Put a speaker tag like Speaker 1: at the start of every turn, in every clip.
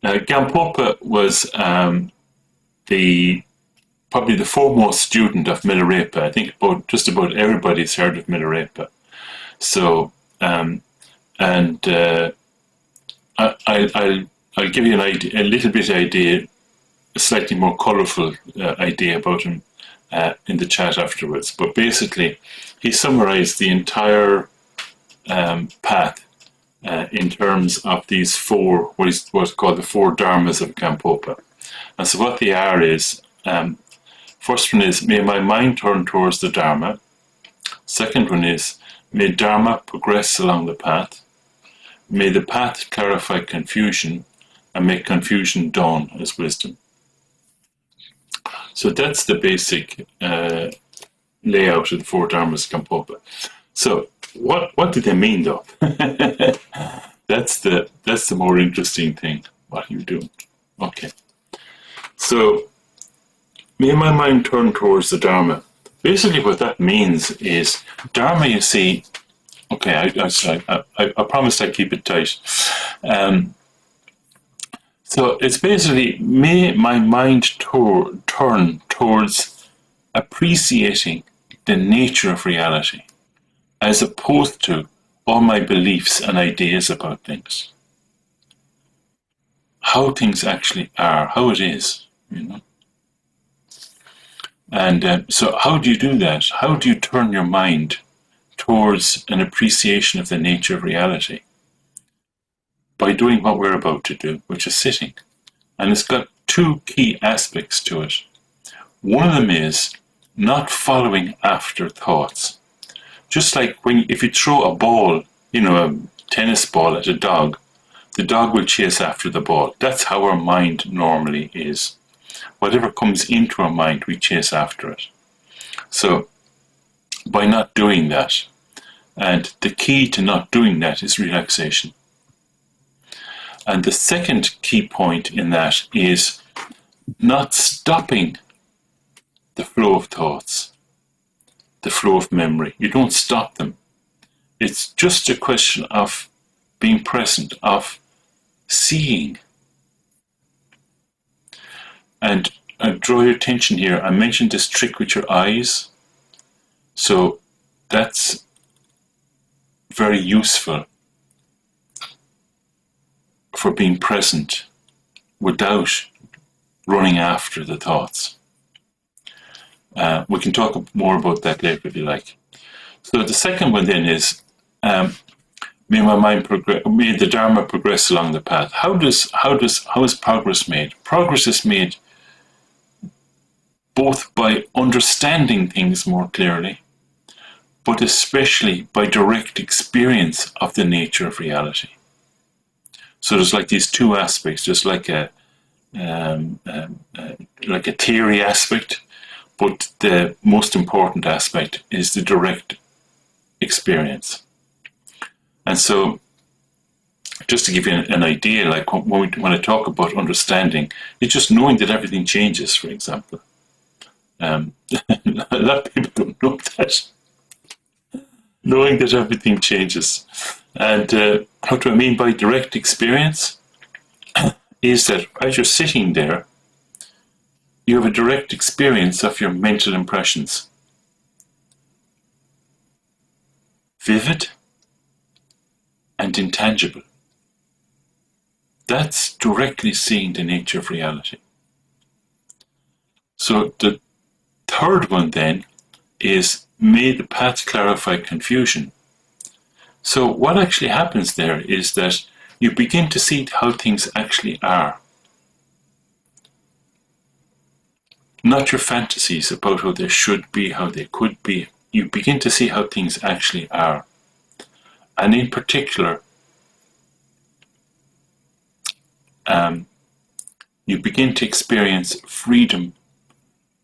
Speaker 1: Gampopa was the probably the foremost student of Milarepa. I think just about everybody's heard of Milarepa. So, and I'll give you an idea, a little bit idea, a slightly more colourful idea about him in the chat afterwards. But basically, he summarised the entire path in terms of these four, what's called the four dharmas of Gampopa. And so what they are is, first one is, may my mind turn towards the Dharma. Second one is, may Dharma progress along the path. May the path clarify confusion and make confusion dawn as wisdom. So that's the basic layout of the four dharmas of Gampopa. So what do they mean though? That's the more interesting thing. What are you doing? Okay. So may my mind turn towards the Dharma. Basically what that means is Dharma, you see, okay, I promised I'd keep it tight. So it's basically, may my mind turn towards appreciating the nature of reality, as opposed to all my beliefs and ideas about things. How things actually are, how it is, you know. And so how do you do that? How do you turn your mind towards an appreciation of the nature of reality? By doing what we're about to do, which is sitting. And it's got two key aspects to it. One of them is not following after thoughts. Just like if you throw a ball, you know, a tennis ball at a dog, the dog will chase after the ball. That's how our mind normally is. Whatever comes into our mind, we chase after it. So, by not doing that, and the key to not doing that is relaxation. And the second key point in that is not stopping the flow of thoughts, the flow of memory. You don't stop them. It's just a question of being present, of seeing. And I draw your attention here. I mentioned this trick with your eyes. So that's very useful for being present without running after the thoughts. We can talk more about that later if you like. So the second one then is, may my mind progress, may the Dharma progress along the path. How is progress made? Progress is made both by understanding things more clearly, but especially by direct experience of the nature of reality. So there's like these two aspects. There's like a theory aspect, but the most important aspect is the direct experience. And so, just to give you an idea, like when I talk about understanding, it's just knowing that everything changes, for example. A lot of people don't know that. Knowing that everything changes. And what do I mean by direct experience? Is that as you're sitting there, you have a direct experience of your mental impressions. Vivid and intangible. That's directly seeing the nature of reality. So the third one then is, may the path clarify confusion. So what actually happens there is that you begin to see how things actually are. Not your fantasies about how they should be, how they could be. You begin to see how things actually are. And in particular, you begin to experience freedom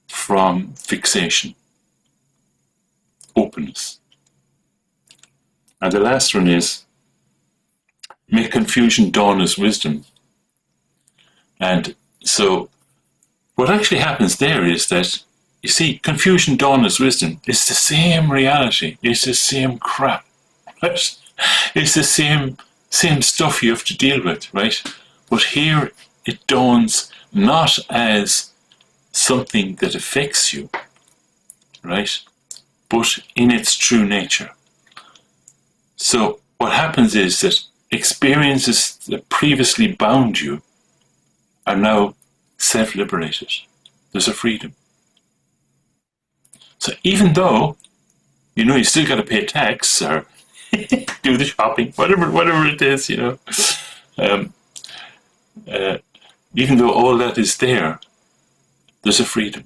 Speaker 1: from fixation, openness. And the last one is, make confusion dawn as wisdom. And so what actually happens there is that, you see, confusion dawn as wisdom is the same reality, it's the same crap, right? It's the same stuff you have to deal with, right? But here it dawns not as something that affects you, right? But in its true nature. So what happens is that experiences that previously bound you are now self-liberated. There's a freedom. So even though, you still got to pay tax or do the shopping, whatever it is, um, uh, even though all that is there, there's a freedom.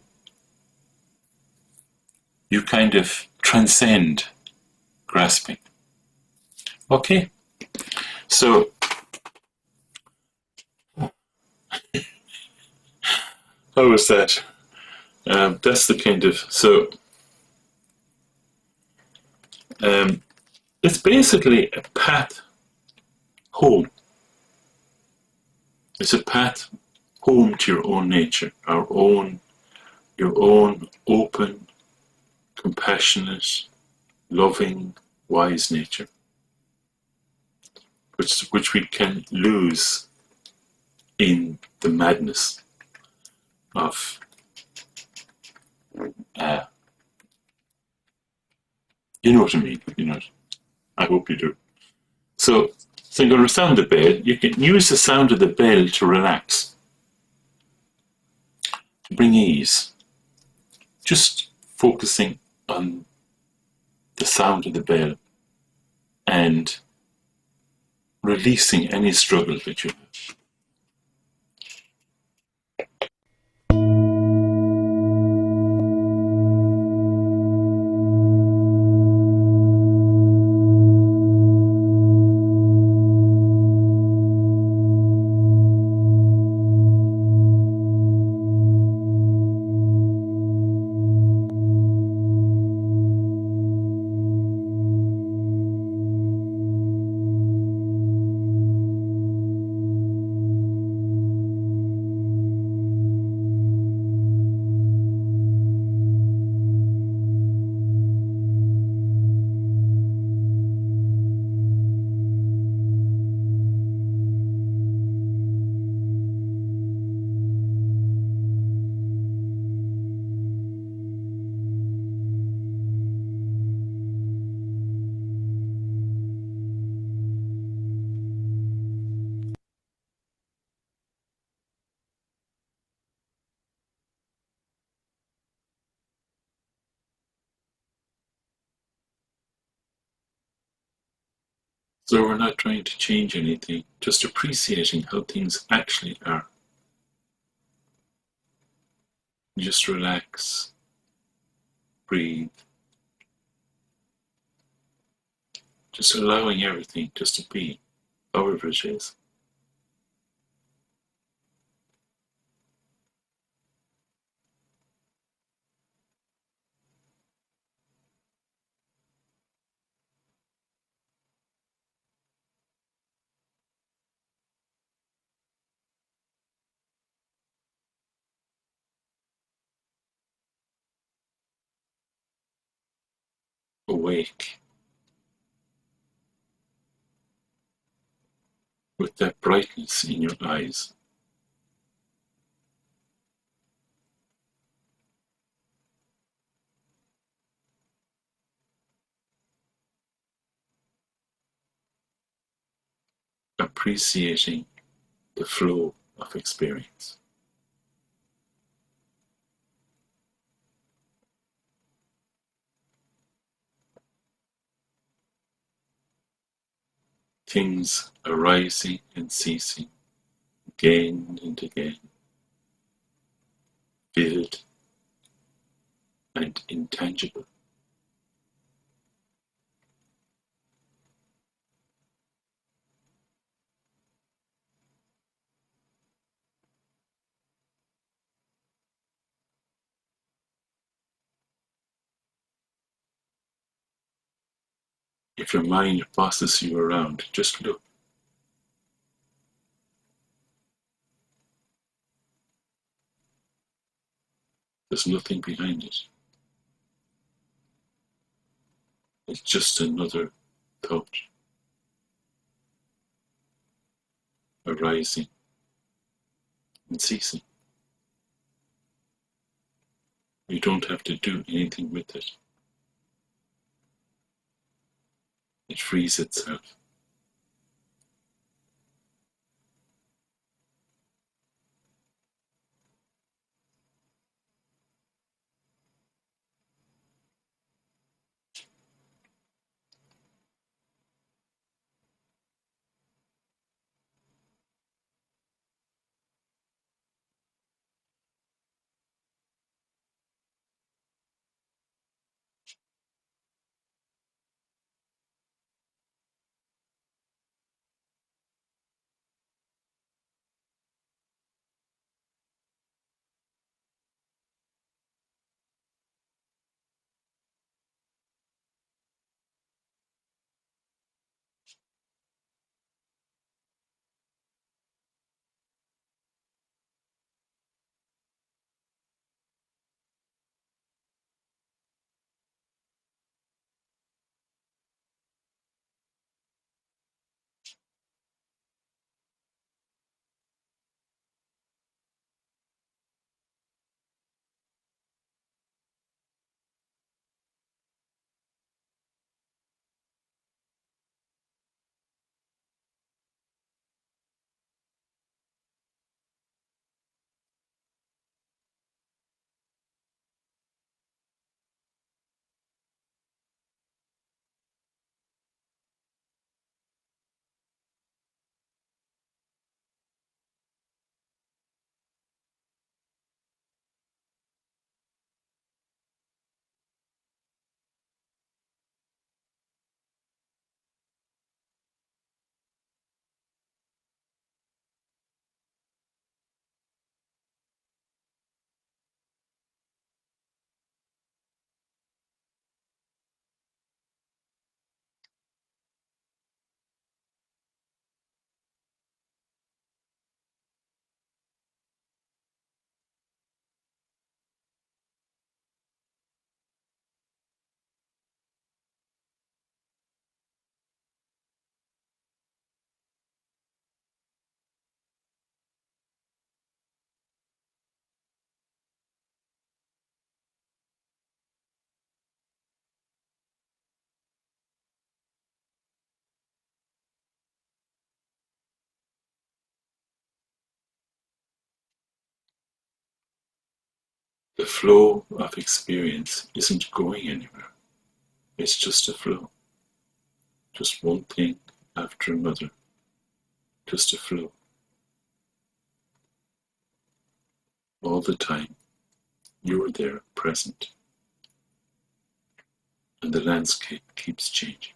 Speaker 1: You kind of transcend grasping. Okay, so how was that? That's the kind of, so it's basically a path home. It's a path home to your own nature, your own open, compassionate, loving, wise nature, which we can lose in the madness of you know what I mean, I hope you do. So I'm going to sound the bell. You can use the sound of the bell to relax, to bring ease. Just focusing on the sound of the bell and releasing any struggle that you have. So we're not trying to change anything, just appreciating how things actually are. Just relax, breathe, just allowing everything just to be, however it is. Awake with that brightness in your eyes. Appreciating the flow of experience. Things arising and ceasing, again and again, vivid and intangible. If your mind bosses you around, just look. There's nothing behind it. It's just another thought arising and ceasing. You don't have to do anything with it. It frees itself. The flow of experience isn't going anywhere. It's just a flow. Just one thing after another. Just a flow. All the time, you're there, present, and the landscape keeps changing.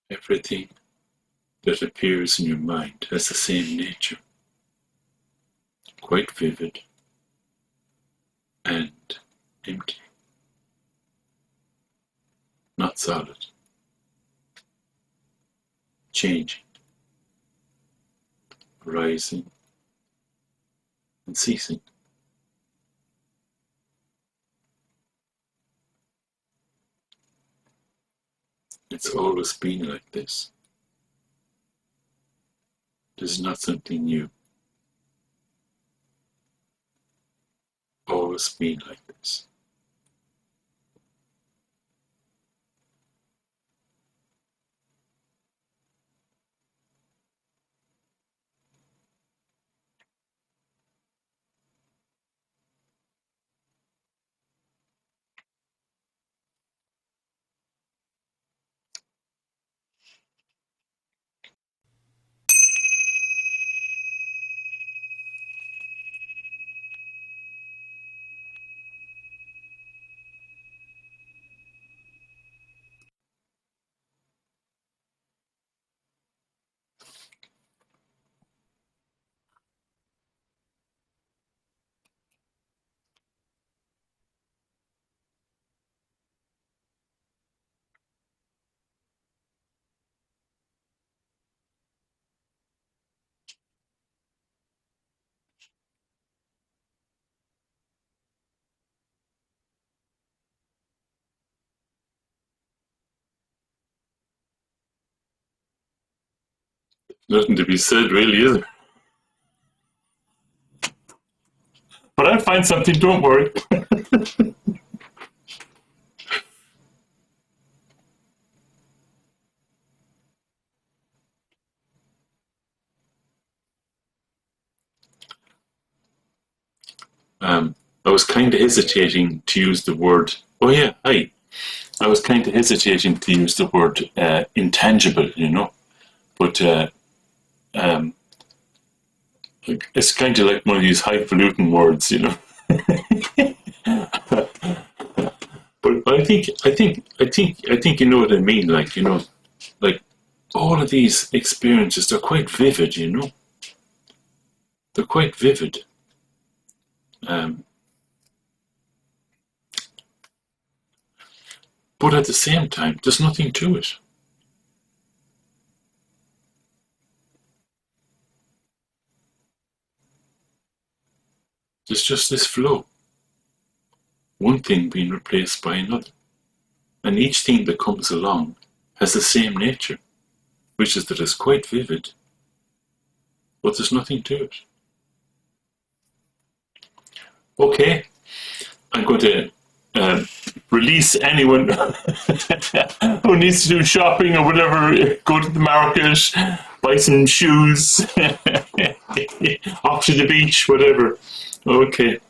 Speaker 1: Everything that appears in your mind has the same nature, quite vivid and empty, not solid, changing, rising and ceasing. It's always been like this. This is not something new. Always been like this. Nothing to be said, really, is there? But I'll find something, don't worry. I was kind of hesitating to use the word. Oh yeah, hi. I was kind of hesitating to use the word intangible, but um, it's kind of like one of these highfalutin words. But I think you know what I mean. Like all of these experiences, they're quite vivid. They're quite vivid. Um, but at the same time, there's nothing to it. There's just this flow, one thing being replaced by another. And each thing that comes along has the same nature, which is that it's quite vivid, but there's nothing to it. Okay, I'm going to release anyone who needs to do shopping or whatever, go to the market, buy some shoes, off to the beach, whatever. Okay.